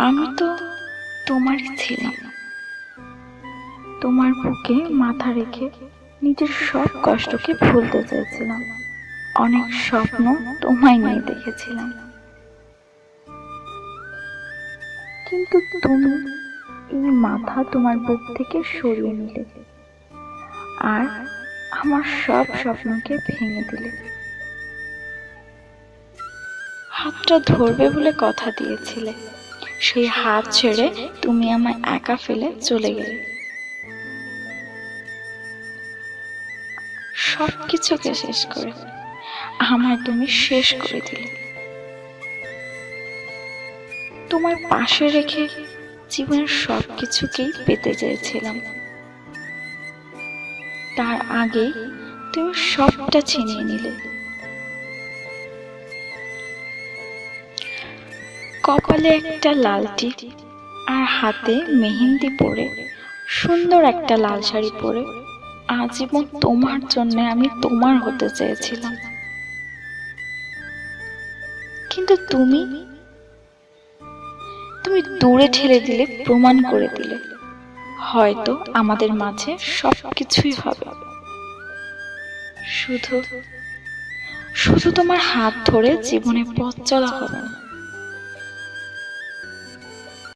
আমি তো তোমারই ছিলাম। তোমার বুকে মাথা রেখে নিজের সব কষ্টকে ভুলতে চেয়েছিলাম। অনেক স্বপ্ন তোমায় নিয়ে দেখেছিলাম, কিন্তু তুমি এই মাথা তোমার বুক থেকে সরিয়ে নিলে আর আমার সব স্বপ্নকে ভেঙে দিলে। হাতটা ধরবে বলে কথা দিয়েছিলে, সেই হাত ছেড়ে তুমি আমায় একা ফেলে চলে গেলে। সবকিছুকে শেষ করে আমায় তুমি শেষ করে দিলে। তোমার পাশে রেখে জীবনের সবকিছুকেই পেতে চেয়েছিলাম, তার আগেই তুমি সবটা ছিনিয়ে নিলে। কপালে একটা লাল টিপ আর হাতে মেহেন্দি পরে, সুন্দর একটা লাল শাড়ি পরে আজীবন তোমার জন্য আমি তোমার হতে চেয়েছিলাম, কিন্তু তুমি দূরে ঠেলে দিলে, প্রমাণ করে দিলে হয়তো আমাদের মাঝে সবকিছুই হবে। শুধু তোমার হাত ধরে জীবনে পথ চলা হবে না।